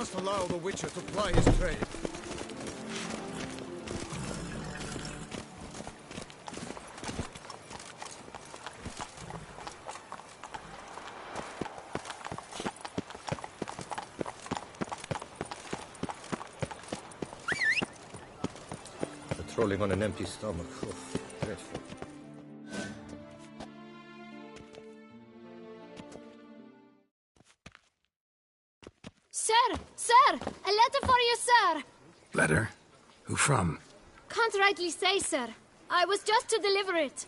must allow the Witcher to ply his trade. Patrolling on an empty stomach. Oh, dreadful. Sir! Sir! A letter for you, sir! Letter? Who from? Can't rightly say, sir. I was just to deliver it.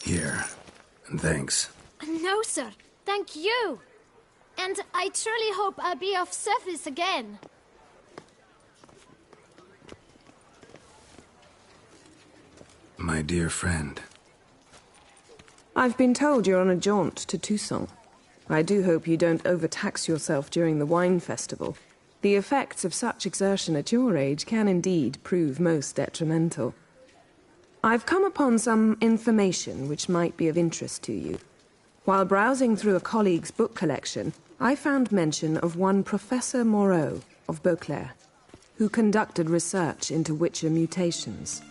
Here. And thanks. No, sir. Thank you. And I truly hope I'll be of service again. My dear friend. I've been told you're on a jaunt to Toussaint. I do hope you don't overtax yourself during the wine festival. The effects of such exertion at your age can indeed prove most detrimental. I've come upon some information which might be of interest to you. While browsing through a colleague's book collection, I found mention of one Professor Moreau of Beauclair, who conducted research into Witcher mutations.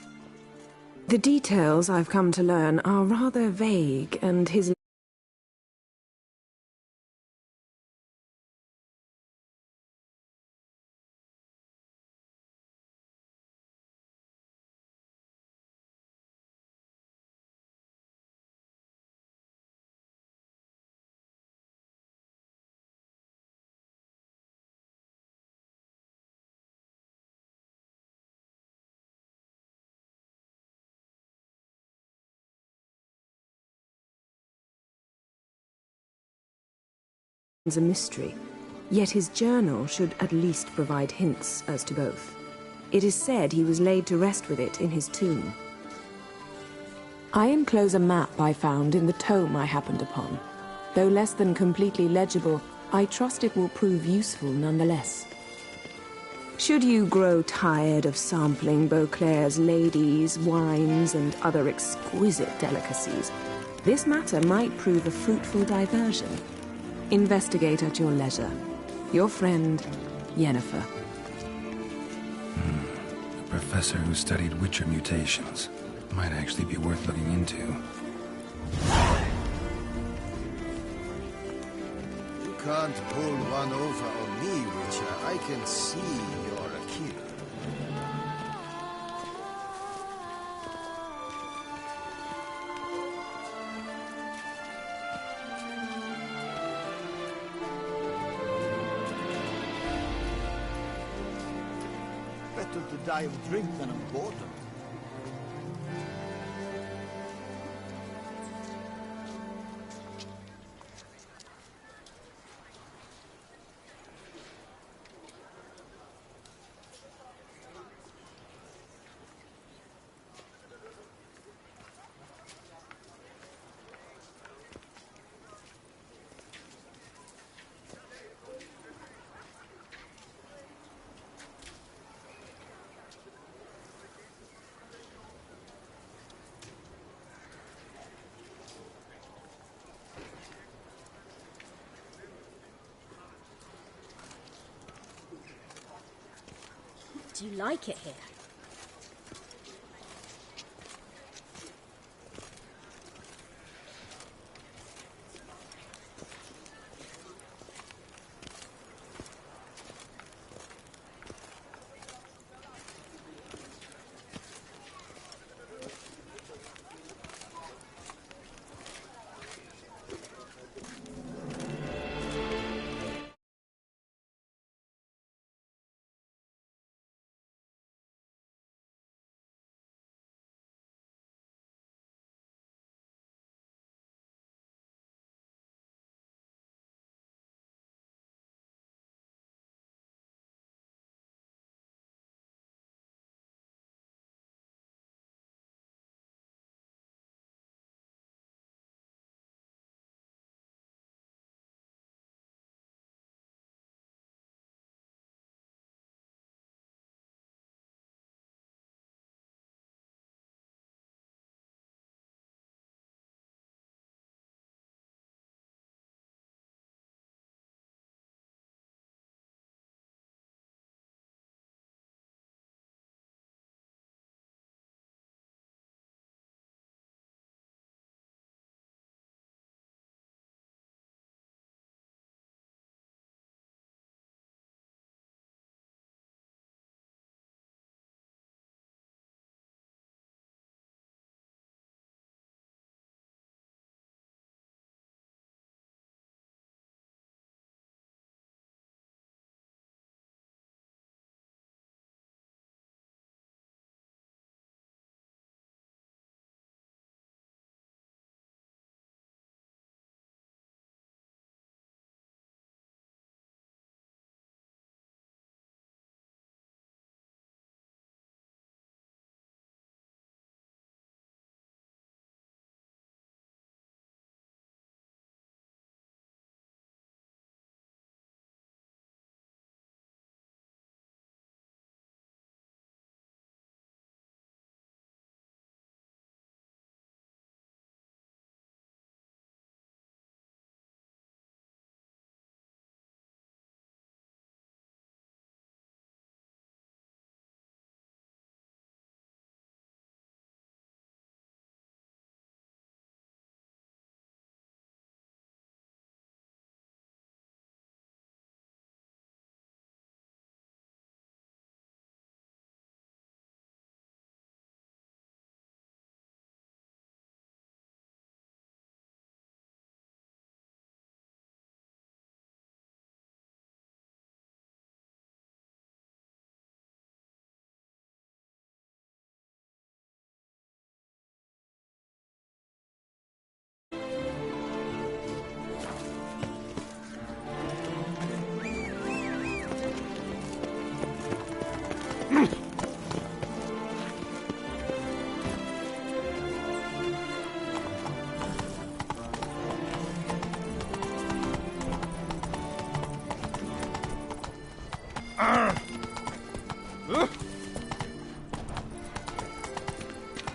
The details I've come to learn are rather vague, and his a mystery, yet his journal should at least provide hints as to both. It is said he was laid to rest with it in his tomb. I enclose a map I found in the tome I happened upon. Though less than completely legible, I trust it will prove useful nonetheless. Should you grow tired of sampling Beauclair's ladies, wines, and other exquisite delicacies, this matter might prove a fruitful diversion. Investigate at your leisure. Your friend, Yennefer. A professor who studied Witcher mutations. Might actually be worth looking into. You can't pull one over on me, Witcher. I can see you're a killer. Better to die of drink than of boredom. Do you like it here?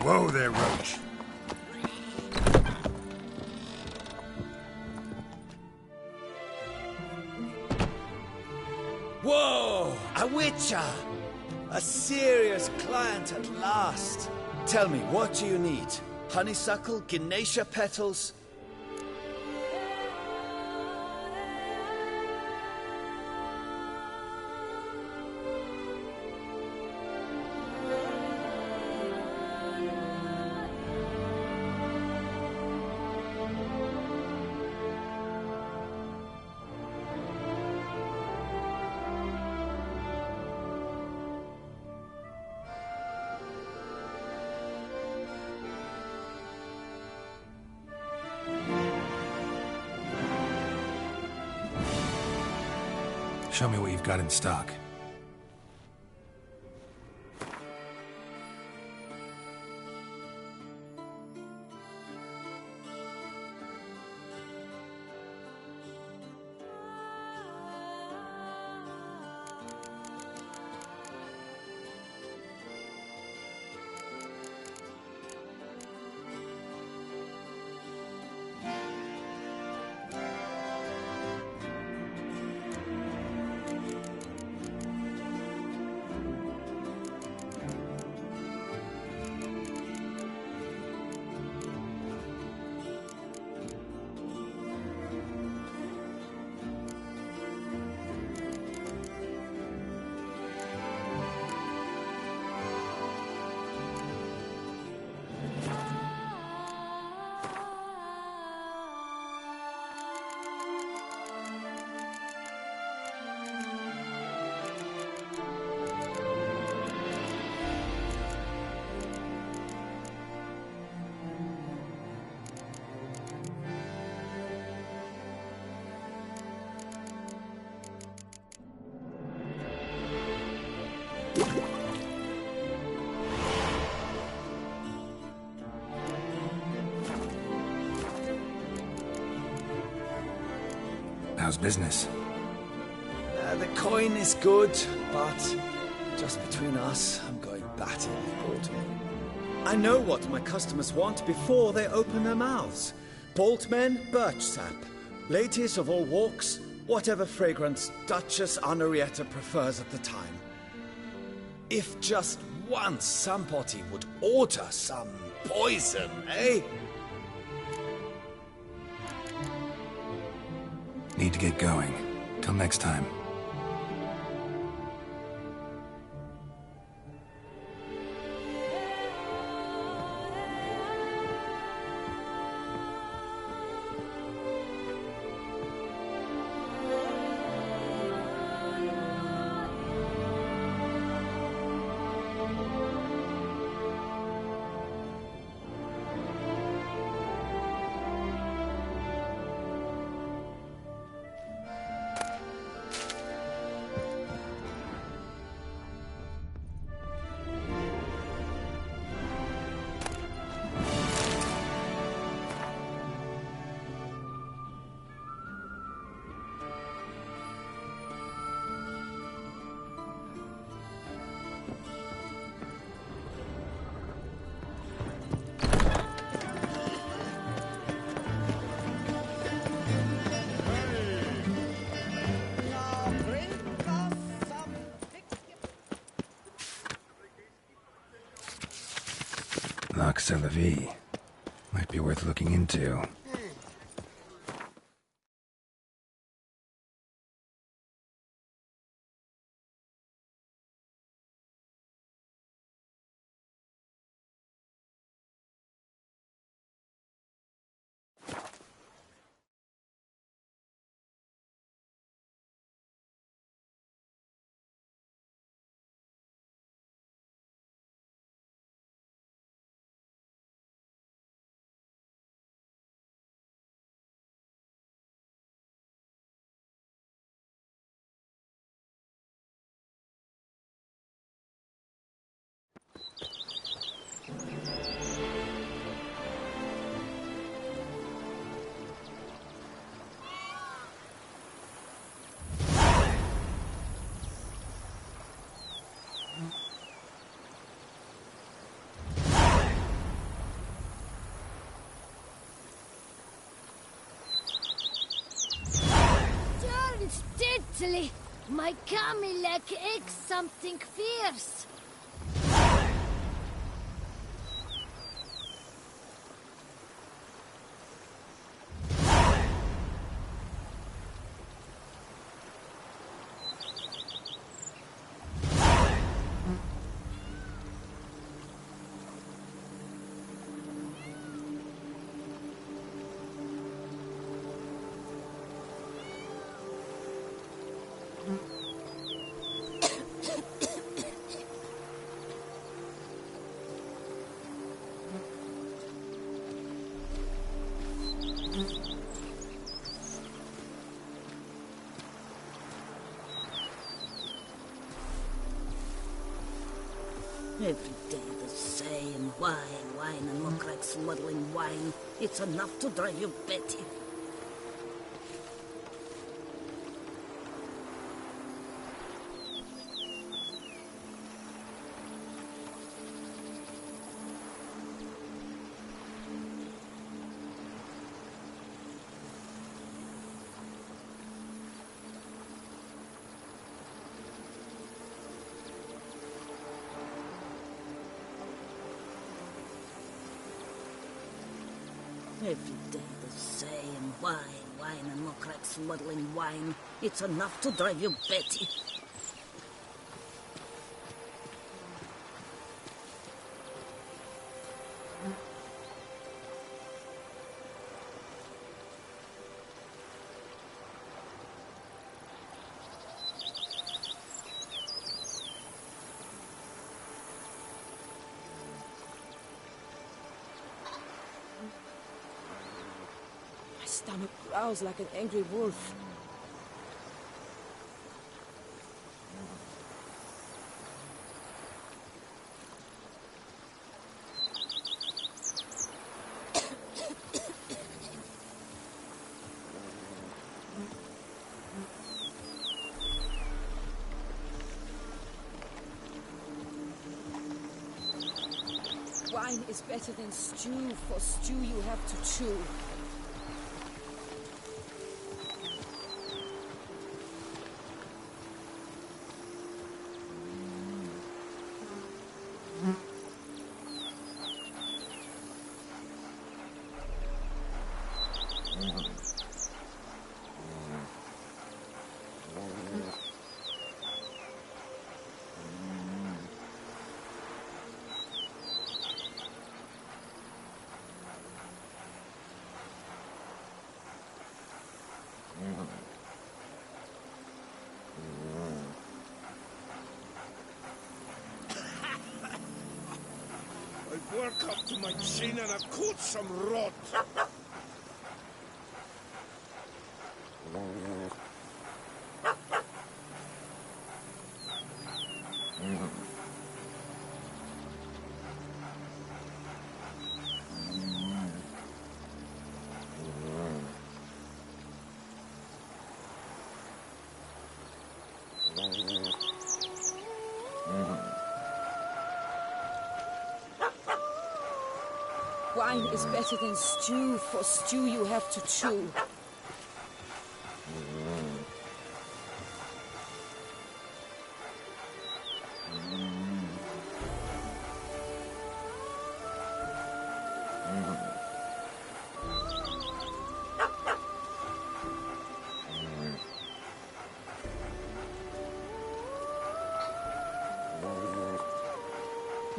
Whoa there, Roach. Whoa! A witcher! A serious client at last. Tell me, what do you need? Honeysuckle? Ginacia petals? Show me what you've got in stock. How's business? The coin is good, but just between us, I'm going batty with Boltmen. I know what my customers want before they open their mouths. Boltmen, birch sap. Ladies of all walks, whatever fragrance Duchess Honoretta prefers at the time. If just once somebody would order some poison, eh? Need to get going. Till next time. Nox a la vie. Might be worth looking into. Italy. My Camilec aches something fierce. Every day the same. Wine, and look like smuggling wine. It's enough to drive you batty. Every day the same. Wine, and look like smuggling wine. It's enough to drive you batty. My stomach growls like an angry wolf. Wine is better than stew. For stew you have to chew. I work up to my chin and I caught some rot. Wine is better than stew. For stew you have to chew.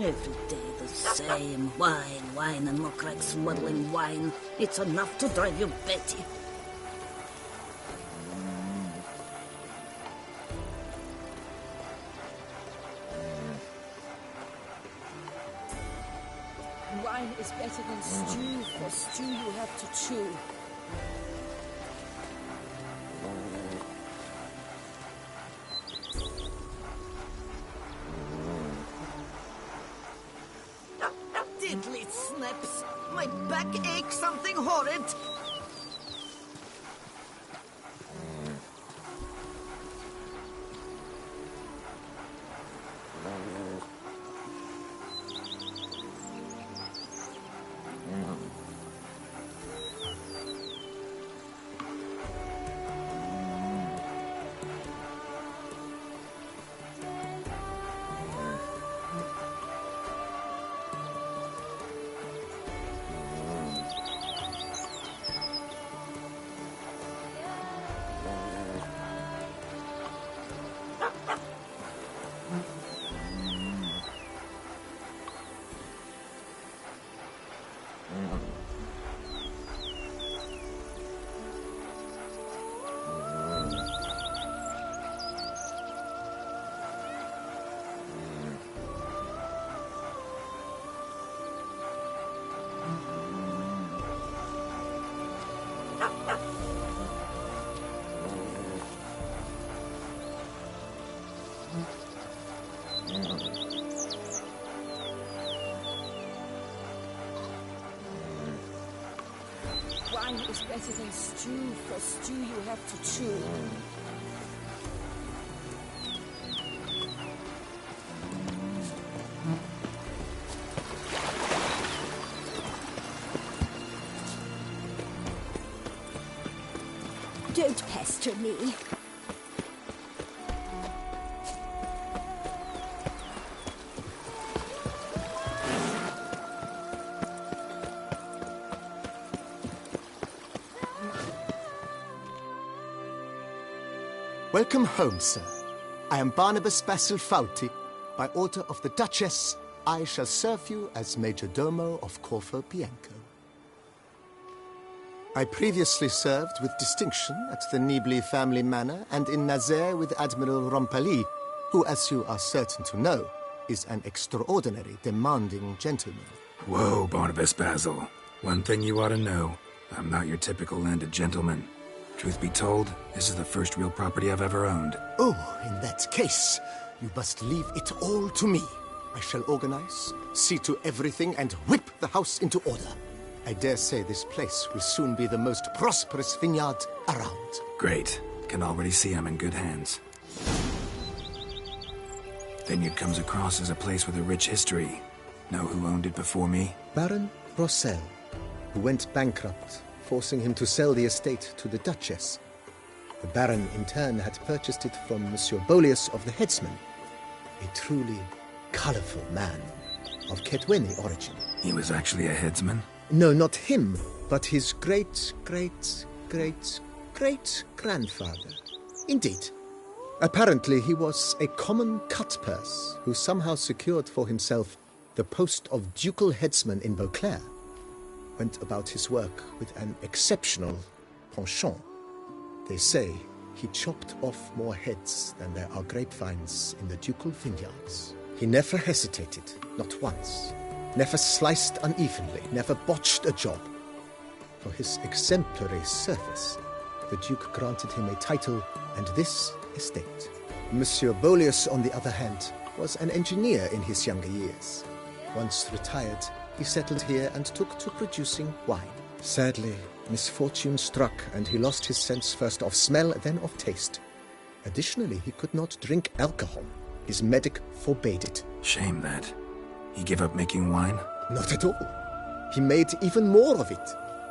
Every day the same. Wine, and look like smuggling wine. It's enough to drive you batty. Wine is better than stew. For stew you have to chew. Diddly snaps! My back aches something horrid! Wine is better than stew. For stew you have to chew. Don't pester me. Welcome home, sir. I am Barnabas Basil Fauti. By order of the Duchess, I shall serve you as Major Domo of Corvo Bianco. I previously served with distinction at the Nibli family manor and in Nazaire with Admiral Rompali, who, as you are certain to know, is an extraordinary, demanding gentleman. Whoa, Barnabas Basil. One thing you ought to know. I'm not your typical landed gentleman. Truth be told, this is the first real property I've ever owned. Oh, in that case, you must leave it all to me. I shall organize, see to everything, and whip the house into order. I dare say this place will soon be the most prosperous vineyard around. Great. Can already see I'm in good hands. Vineyard comes across as a place with a rich history. Know who owned it before me? Baron Rossel, who went bankrupt, forcing him to sell the estate to the Duchess. The Baron, in turn, had purchased it from Monsieur Bolius of the Headsman, a truly colorful man of Ketweni origin. He was actually a headsman? No, not him, but his great-grandfather. Indeed. Apparently, he was a common cut-purse who somehow secured for himself the post of ducal headsman in Beauclair. Went about his work with an exceptional penchant. They say he chopped off more heads than there are grapevines in the ducal vineyards. He never hesitated, not once. Never sliced unevenly, never botched a job. For his exemplary service, the Duke granted him a title and this estate. Monsieur Bolius, on the other hand, was an engineer in his younger years. Once retired, he settled here and took to producing wine. Sadly, misfortune struck and he lost his sense first of smell, then of taste. Additionally, he could not drink alcohol. His medic forbade it. Shame that. He gave up making wine? Not at all. He made even more of it.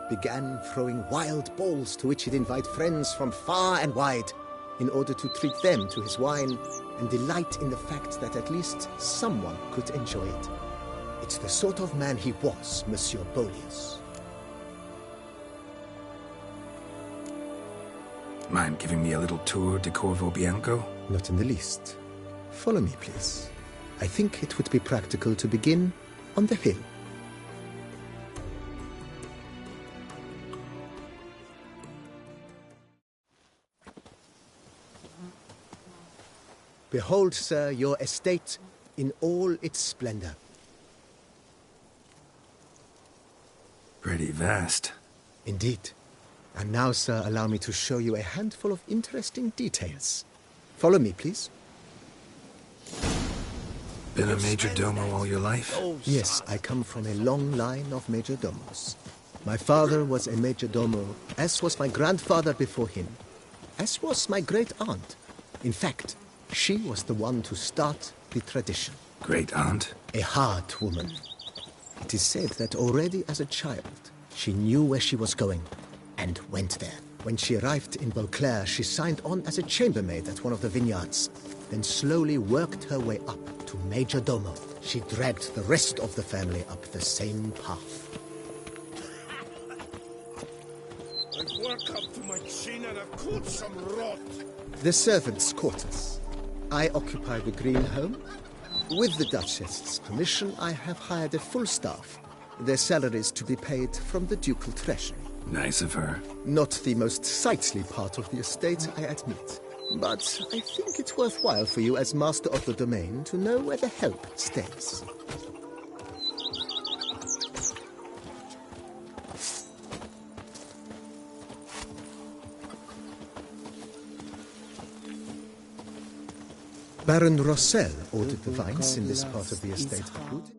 Began throwing wild balls to which he'd invite friends from far and wide in order to treat them to his wine and delight in the fact that at least someone could enjoy it. It's the sort of man he was, Monsieur Bolius. Mind giving me a little tour de Corvo Bianco? Not in the least. Follow me, please. I think it would be practical to begin on the hill. Behold, sir, your estate in all its splendor. Pretty vast. Indeed. And now, sir, allow me to show you a handful of interesting details. Follow me, please. Been a major domo all your life? Yes, I come from a long line of major domos. My father was a major domo, as was my grandfather before him, as was my great-aunt. In fact, she was the one to start the tradition. Great-aunt? A hard woman. It is said that already as a child, she knew where she was going and went there. When she arrived in Beauclair, she signed on as a chambermaid at one of the vineyards, then slowly worked her way up to major domo. She dragged the rest of the family up the same path. I've work up to my chin and I've caught some rot. The servants' quarters. I occupy the green home. With the Duchess's permission, I have hired a full staff. Their salaries to be paid from the ducal treasury. Nice of her. Not the most sightly part of the estate, I admit. But I think it's worthwhile for you as master of the domain to know where the help stays. Baron Rossel ordered the vines in this part of the estate uprooted.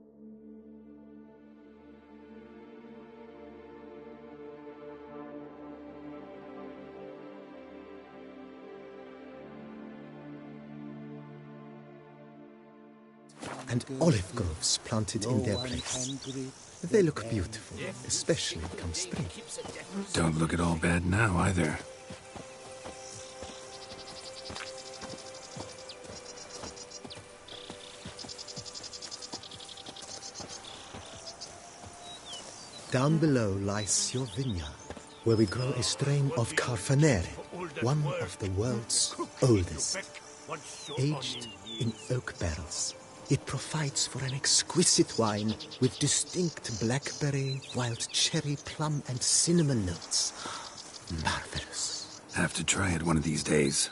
And olive groves planted in their place. They look beautiful, especially come spring. Don't look at all bad now, either. Down below lies your vineyard, where we grow a strain of Carfanere, one of the world's oldest. Aged in oak barrels, it provides for an exquisite wine with distinct blackberry, wild cherry, plum, and cinnamon notes. Marvelous. Have to try it one of these days.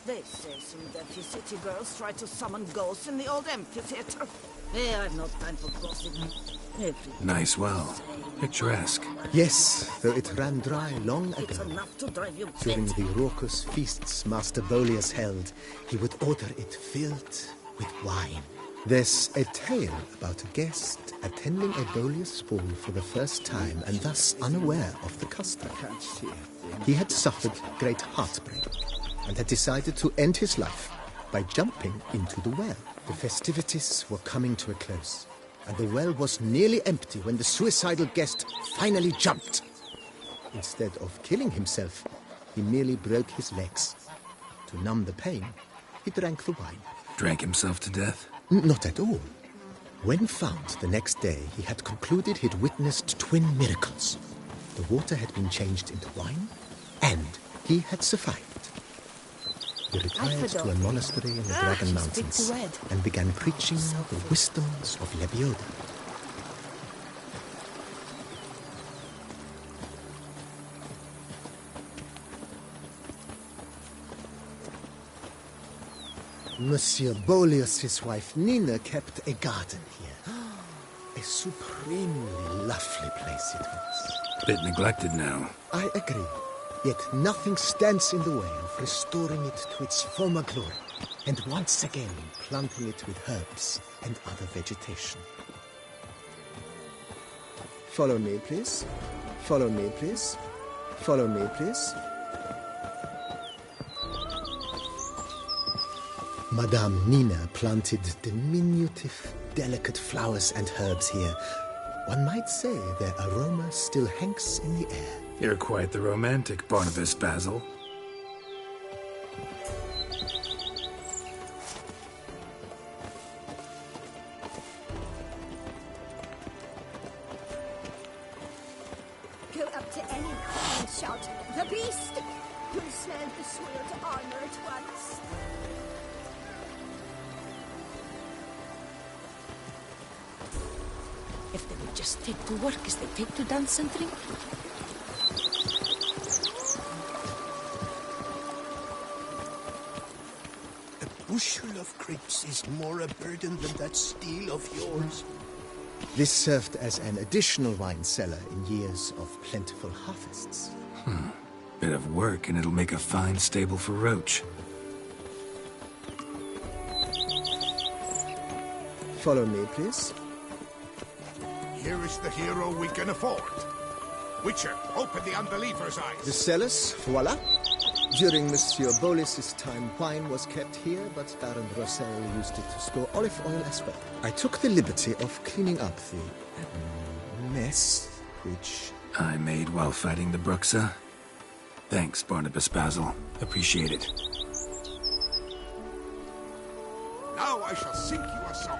They say some dirty city girls try to summon ghosts in the old amphitheater. Hey, I've no time for gossip. Nice well. Picturesque. Yes, though it ran dry long It's ago. enough to drive you During crazy. the raucous feasts Master Bolius held, he would order it filled with wine. There's a tale about a guest attending a Bolius ball for the first time and thus unaware of the custom. He had suffered great heartbreak and had decided to end his life by jumping into the well. The festivities were coming to a close, and the well was nearly empty when the suicidal guest finally jumped. Instead of killing himself, he merely broke his legs. To numb the pain, he drank the wine. Drank himself to death? Not at all. When found the next day, he had concluded he'd witnessed twin miracles. The water had been changed into wine, and he had survived. He retired to a monastery in the Dragon Mountains and began preaching the wisdoms of Lebioda. Monsieur Bolius' wife Nina kept a garden here. A supremely lovely place it was. Bit neglected now. I agree. Yet nothing stands in the way of restoring it to its former glory, and once again planting it with herbs and other vegetation. Follow me, please. Follow me, please. Follow me, please. Madame Nina planted diminutive, delicate flowers and herbs here. One might say their aroma still hangs in the air. You're quite the romantic, Barnabas Basil. Go up to any man and shout, "The beast!" You'll smell the soiled armor at once. If they would just take to work as they take to dance and drink. A bushel of grapes is more a burden than that steel of yours. This served as an additional wine cellar in years of plentiful harvests. Bit of work and it'll make a fine stable for Roach. Follow me, please. Here is the hero we can afford. Witcher, open the unbeliever's eyes. The cellars, voila. During Monsieur Bolis's time, wine was kept here, but Baron Rossel used it to store olive oil as well. I took the liberty of cleaning up the mess, which... I made while fighting the Bruxa. Thanks, Barnabas Basil. Appreciate it. Now I shall sing you a song.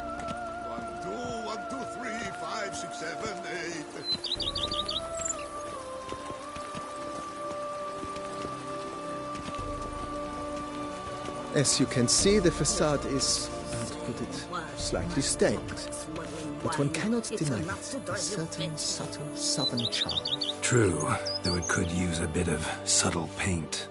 1, 2, 1, 2, 3, 5, 6, 7, 8. As you can see, the facade is, to put it, slightly stained. But one cannot deny it, a certain subtle southern charm. True, though it could use a bit of subtle paint.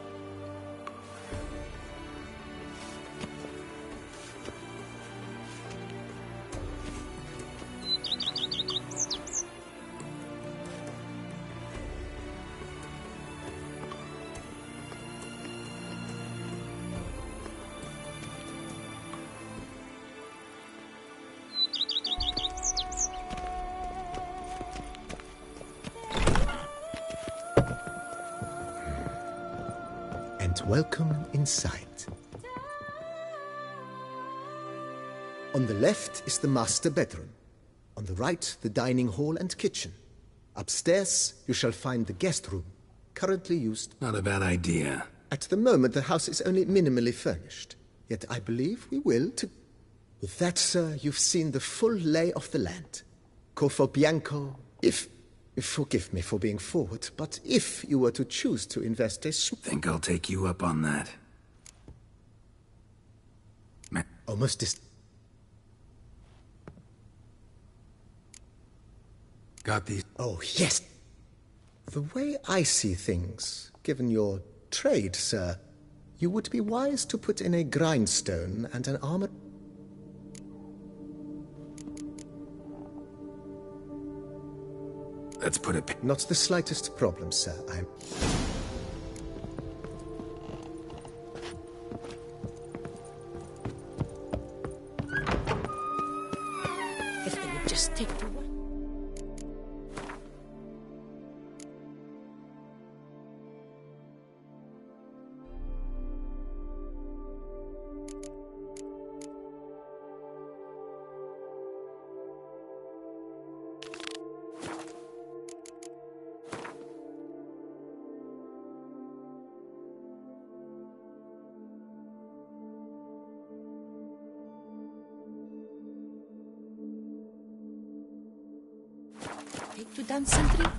but welcome inside. On the left is the master bedroom. On the right, the dining hall and kitchen. Upstairs, you shall find the guest room, currently used... Not a bad idea. At the moment, the house is only minimally furnished. Yet I believe we will to... With that, sir, you've seen the full lay of the land. Corfo Bianco, if... Forgive me for being forward, but if you were to choose to invest a... Think I'll take you up on that. Almost dis... Got these... Oh, yes. The way I see things, given your trade, sir, you would be wise to put in a grindstone and an armor... Let's put it... Not the slightest problem, sir. I'm... If they would just take the one. Take to dance and drink.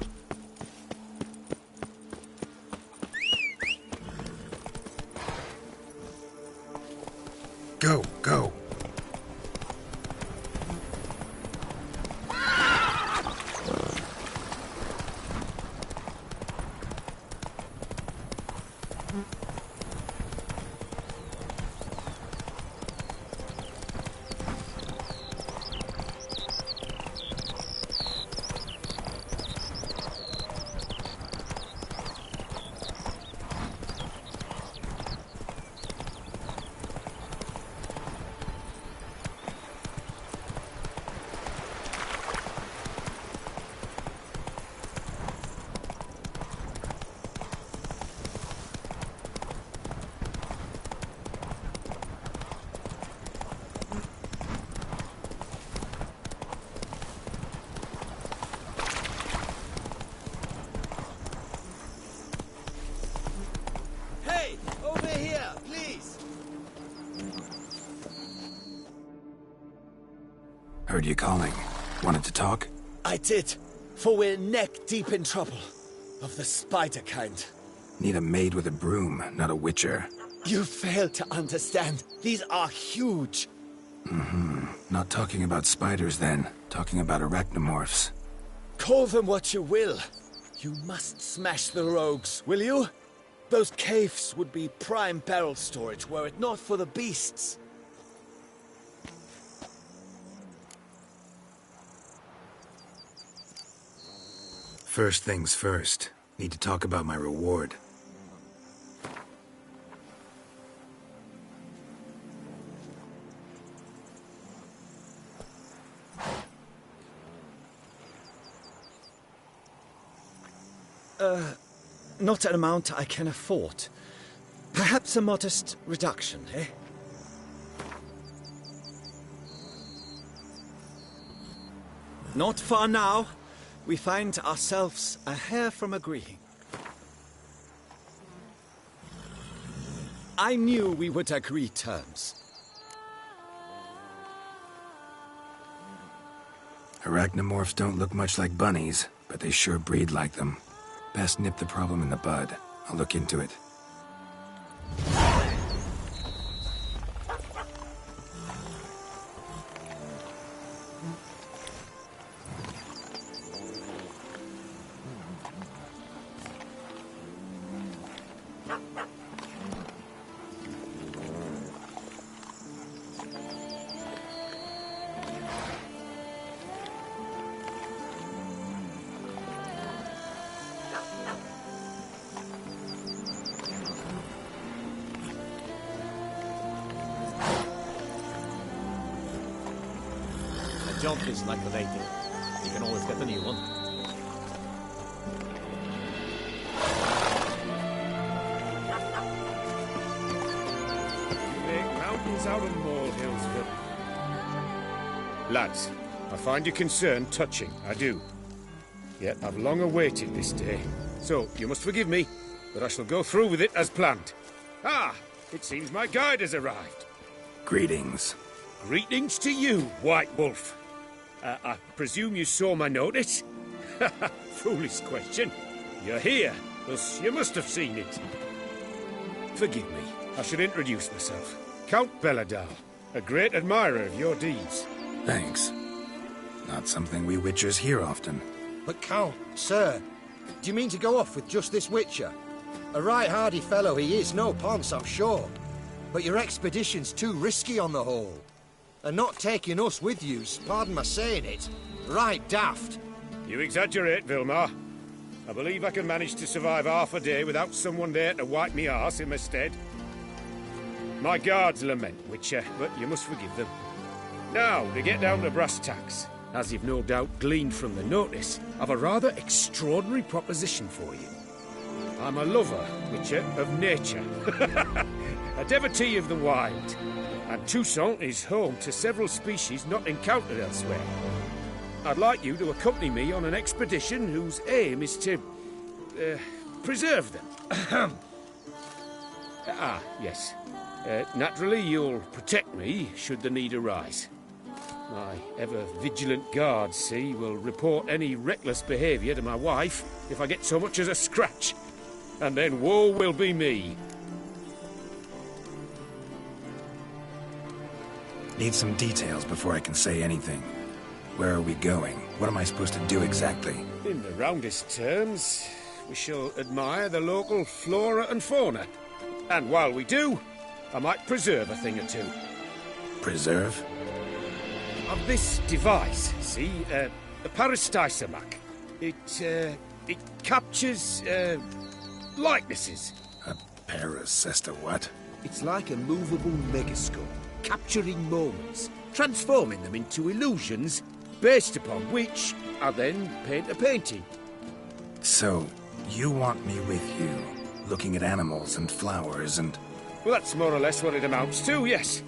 Go, go. Heard you calling. Wanted to talk? I did, for we're neck-deep in trouble. Of the spider kind. Need a maid with a broom, not a witcher. You fail to understand. These are huge. Not talking about spiders, then. Talking about arachnomorphs. Call them what you will. You must smash the rogues, will you? Those caves would be prime barrel storage were it not for the beasts. First things first. Need to talk about my reward. Not an amount I can afford. Perhaps a modest reduction, eh? Not far now. We find ourselves a hair from agreeing. I knew we would agree terms. Arachnomorphs don't look much like bunnies, but they sure breed like them. Best nip the problem in the bud. I'll look into it. Jump is like the rating. You can always get a new one. miles out of Molehillsville. Lads, I find your concern touching, I do. Yet I've long awaited this day. So, you must forgive me, but I shall go through with it as planned. Ah, it seems my guide has arrived. Greetings. Greetings to you, White Wolf. I presume you saw my notice? Foolish question. You're here, thus you must have seen it. Forgive me, I should introduce myself. Count Pelailuja, a great admirer of your deeds. Thanks. Not something we Witchers hear often. But Count, sir, do you mean to go off with just this Witcher? A right hardy fellow he is, no ponce, I'm sure. But your expedition's too risky on the whole. And not taking us with you's, pardon my saying it, right daft. You exaggerate, Vilmar. I believe I can manage to survive half a day without someone there to wipe me arse in my stead. My guards lament, Witcher, but you must forgive them. Now, to get down to brass tacks, as you've no doubt gleaned from the notice, I've a rather extraordinary proposition for you. I'm a lover, Witcher, of nature. A devotee of the wild. And Toussaint is home to several species not encountered elsewhere. I'd like you to accompany me on an expedition whose aim is to... preserve them. Yes. Naturally, you'll protect me should the need arise. My ever-vigilant guards, see, will report any reckless behaviour to my wife if I get so much as a scratch. And then woe will be me. Need some details before I can say anything. Where are we going? What am I supposed to do exactly? In the roundest terms, we shall admire the local flora and fauna. And while we do, I might preserve a thing or two. Preserve? Of this device, see, the Parastysamak. It captures, likenesses. A parasesta what? It's like a movable megascope, capturing moments, transforming them into illusions, based upon which I then paint a painting. So, you want me with you, looking at animals and flowers and... Well, that's more or less what it amounts to, yes.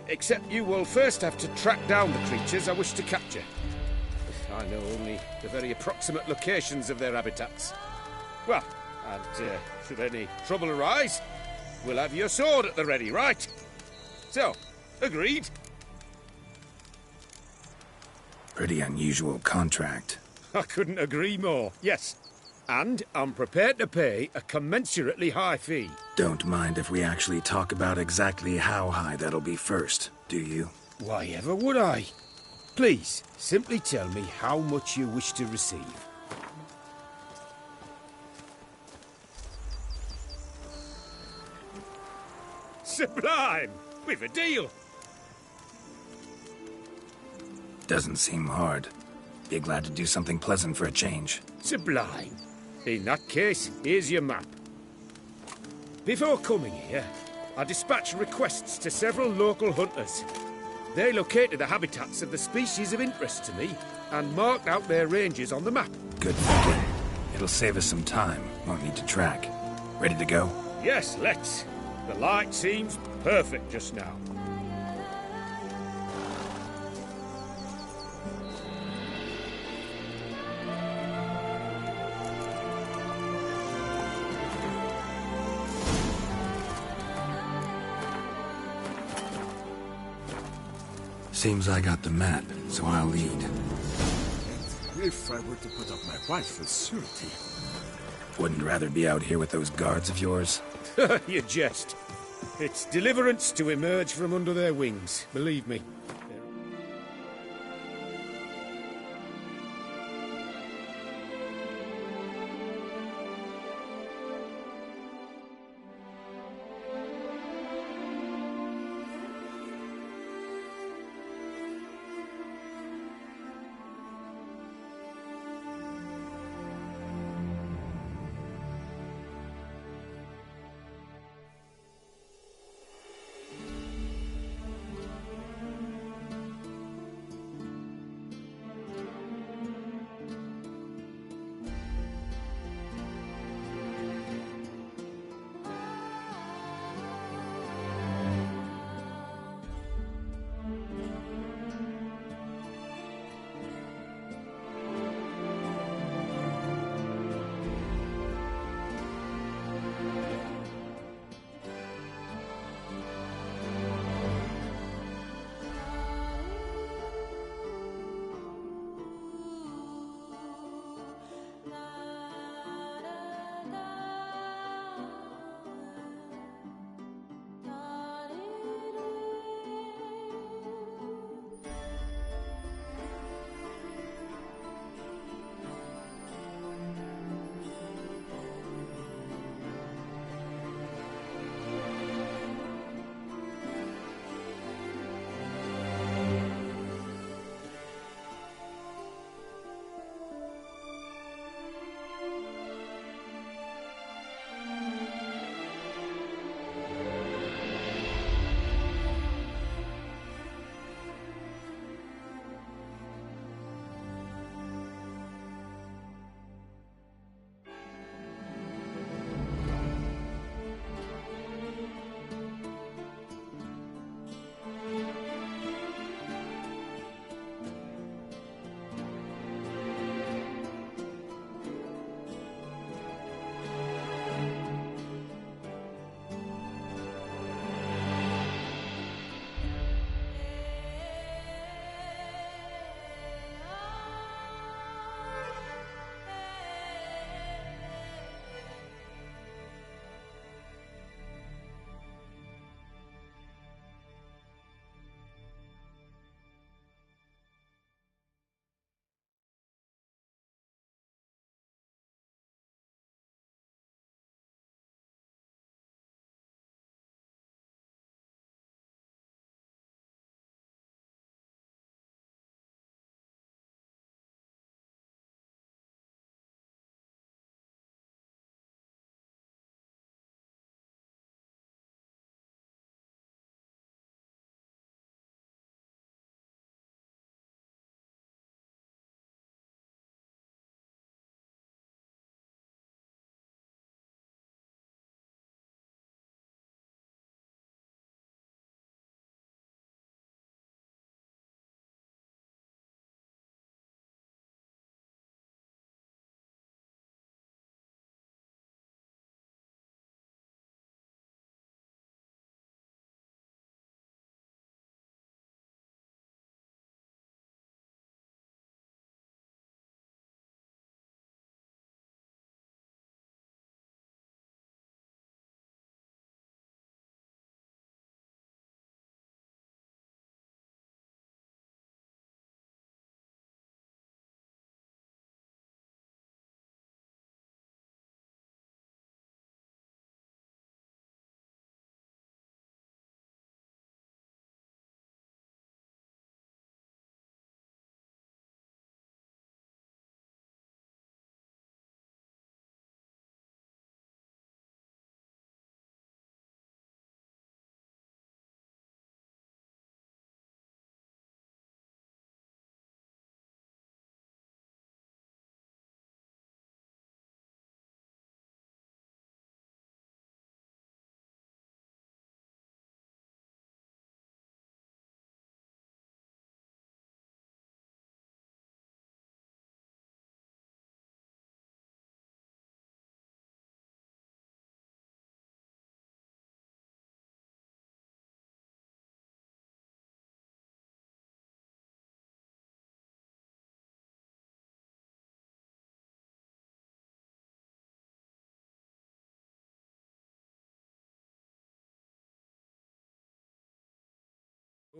Except you will first have to track down the creatures I wish to capture. I know only the very approximate locations of their habitats. Well, and should any trouble arise, we'll have your sword at the ready, right? So, agreed? Pretty unusual contract. I couldn't agree more, yes. And I'm prepared to pay a commensurately high fee. Don't mind if we actually talk about exactly how high that'll be first, do you? Why ever would I? Please, simply tell me how much you wish to receive. Sublime! We've a deal! Doesn't seem hard. Be glad to do something pleasant for a change. Sublime. In that case, here's your map. Before coming here, I dispatched requests to several local hunters. They located the habitats of the species of interest to me and marked out their ranges on the map. Good thinking. It'll save us some time. Won't need to track. Ready to go? Yes, let's. The light seems perfect just now. Seems I got the map, so I'll lead. If I were to put up my wife as surety... Wouldn't rather be out here with those guards of yours? You jest. It's deliverance to emerge from under their wings, believe me.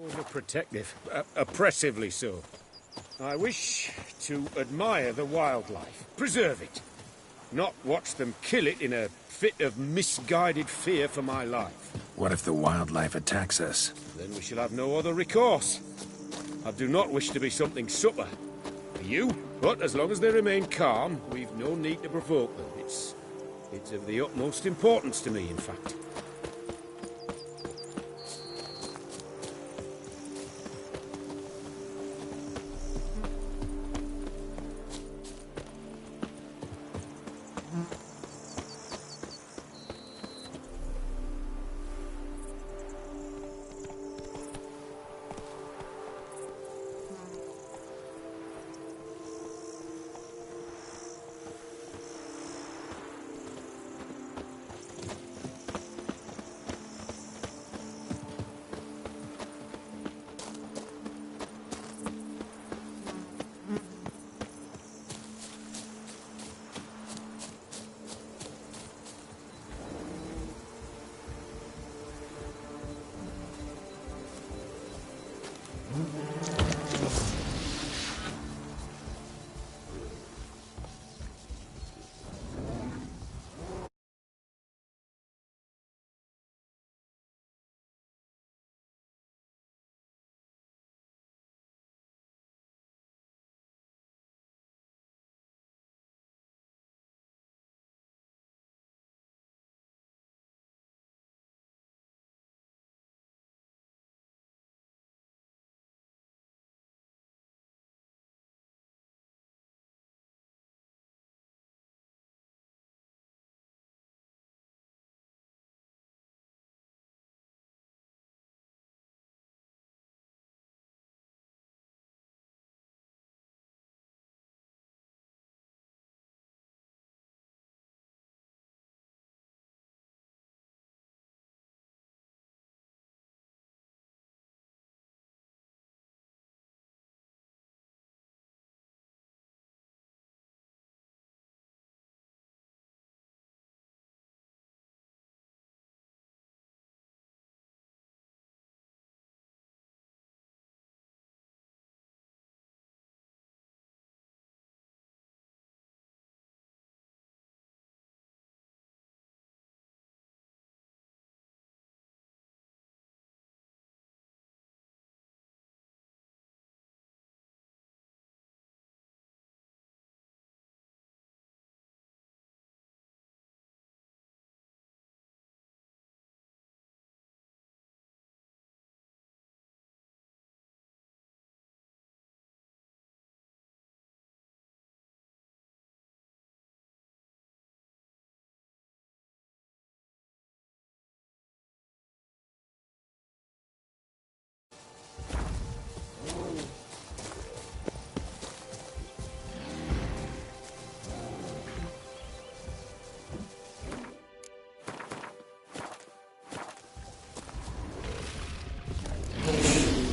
Overprotective, oppressively so. I wish to admire the wildlife, preserve it, not watch them kill it in a fit of misguided fear for my life. What if the wildlife attacks us? Then we shall have no other recourse. I do not wish to be something supper for you, but as long as they remain calm, we've no need to provoke them. It's of the utmost importance to me, in fact.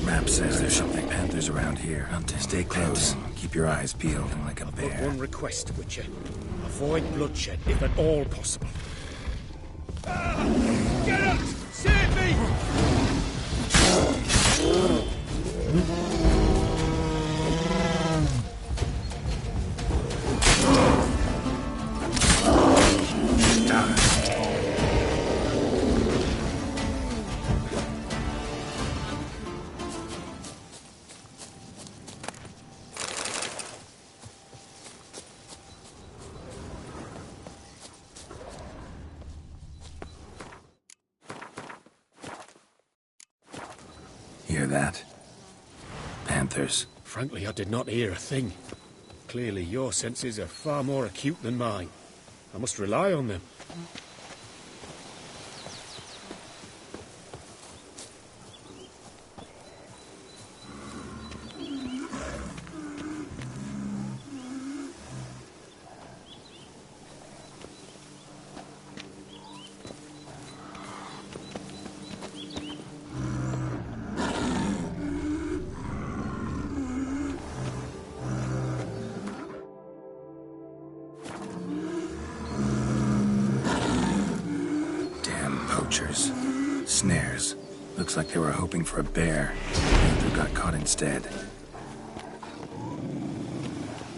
Map says there's something panthers around here. Stay close. Keep your eyes peeled like a bear. But one request, Witcher. Avoid bloodshed, if at all possible. Get up! Save me! Hear that? Panthers. Frankly, I did not hear a thing. Clearly, your senses are far more acute than mine. I must rely on them. Snares. Looks like they were hoping for a bear, who got caught instead.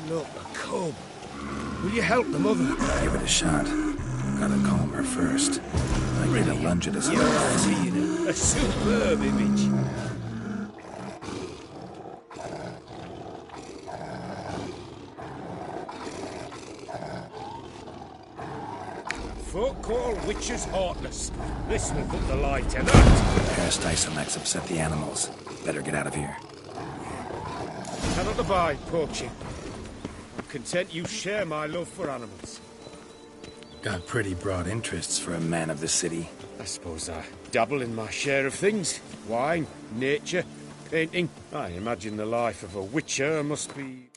Look, a cub. Will you help the mother? Give it a shot. Gotta calm her first. I get a lunge at us. You're seeing a superb image. Folk call witches heartless. This will put the lie to that. Parasticemax upset the animals. Better get out of here. Cannot abide poaching. I'm content you share my love for animals. Got pretty broad interests for a man of the city. I suppose I dabble in my share of things. Wine, nature, painting. I imagine the life of a witcher must be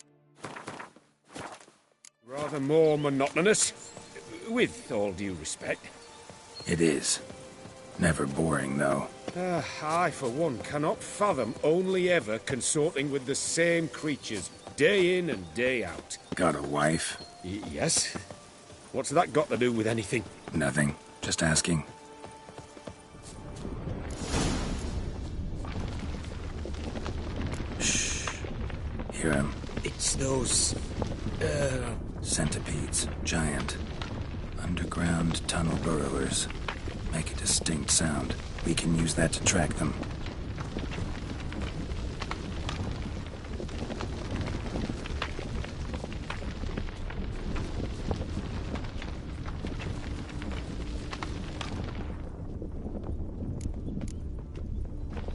rather more monotonous. With all due respect. It is. Never boring, though. I, for one, cannot fathom only ever consorting with the same creatures, day in and day out. Got a wife? Yes. What's that got to do with anything? Nothing. Just asking. Shh. Hear him. It's those... centipedes. Giant. Underground tunnel burrowers. Make a distinct sound. We can use that to track them.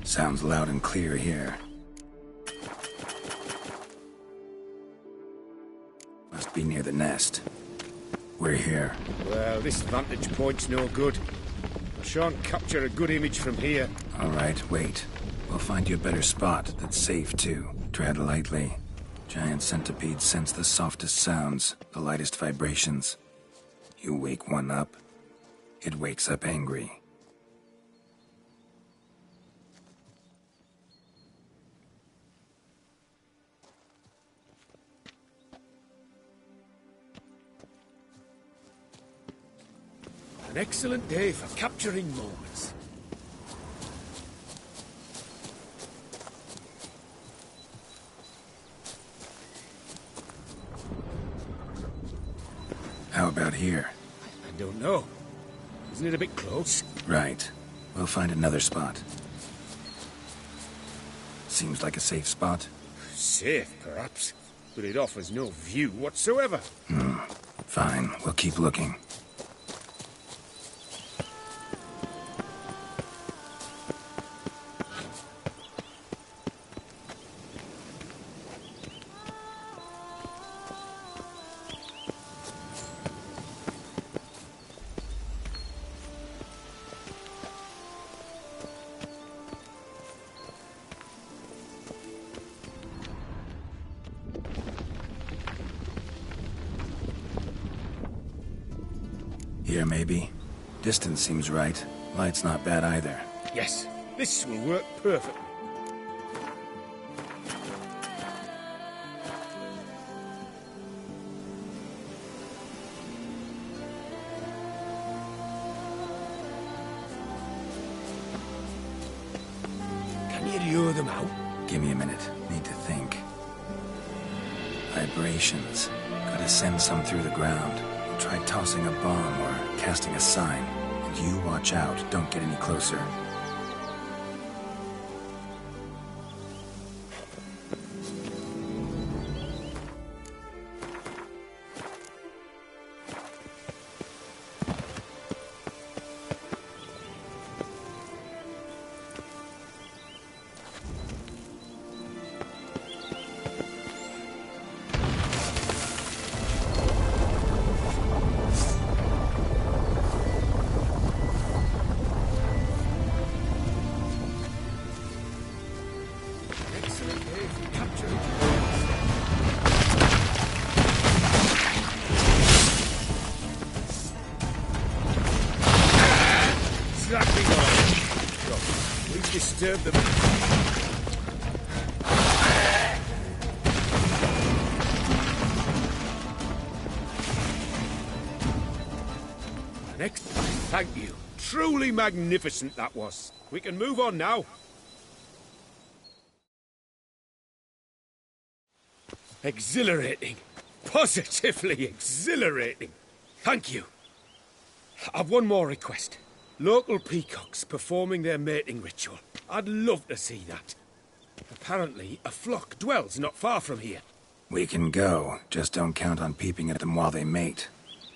Sounds loud and clear here. Must be near the nest. We're here. Well, this vantage point's no good. I shan't capture a good image from here. All right, wait. We'll find you a better spot that's safe, too. Tread lightly. Giant centipedes sense the softest sounds, the lightest vibrations. You wake one up, it wakes up angry. An excellent day for capturing moments. How about here? I don't know. Isn't it a bit close? Right. We'll find another spot. Seems like a safe spot. Safe, perhaps. But it offers no view whatsoever. Fine. We'll keep looking. Here, maybe. Distance seems right. Light's not bad either. Yes, this will work perfectly. Can you lure them out? Give me a minute. Need to think. Vibrations. Gotta send some through the ground. Try tossing a bomb or casting a sign. And you watch out. Don't get any closer. Exactly right. We've disturbed them. Next, thank you. Truly magnificent, that was. We can move on now. Exhilarating. Positively exhilarating. Thank you. I've one more request. Local peacocks performing their mating ritual. I'd love to see that. Apparently, a flock dwells not far from here. We can go. Just don't count on peeping at them while they mate.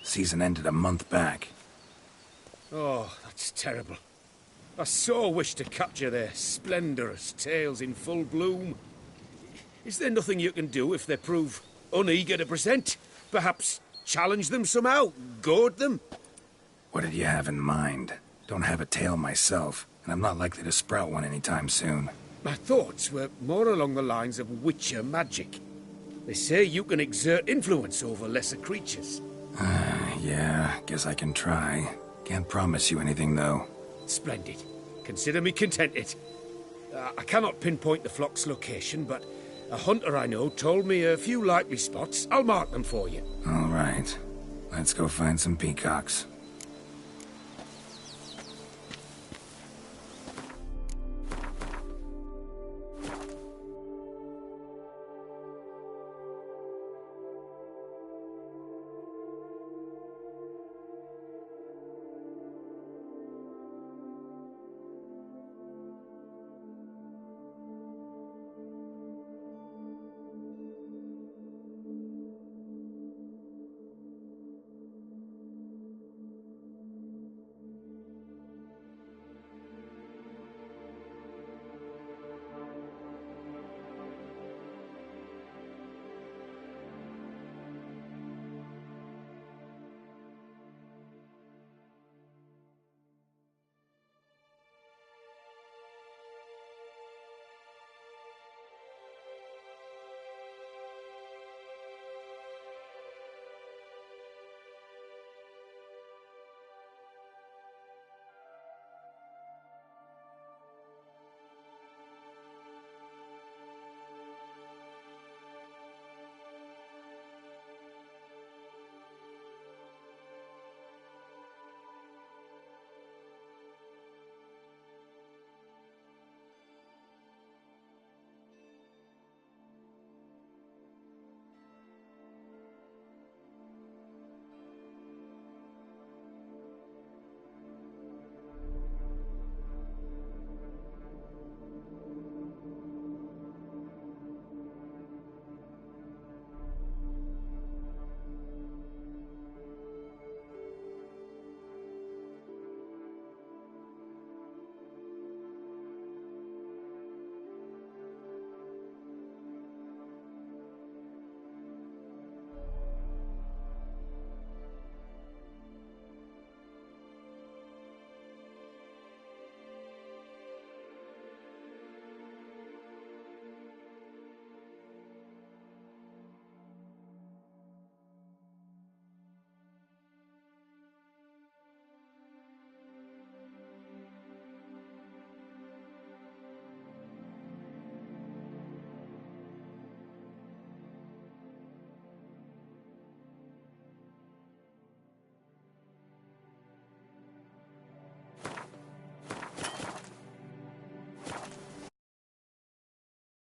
Season ended a month back. Oh, that's terrible. I so wish to capture their splendorous tails in full bloom. Is there nothing you can do if they prove uneager to present? Perhaps challenge them somehow? Goad them? What did you have in mind? Don't have a tail myself, and I'm not likely to sprout one anytime soon. My thoughts were more along the lines of witcher magic. They say you can exert influence over lesser creatures. Yeah, guess I can try. Can't promise you anything, though. Splendid. Consider me contented. I cannot pinpoint the flock's location, but a hunter I know told me a few likely spots. I'll mark them for you. All right. Let's go find some peacocks.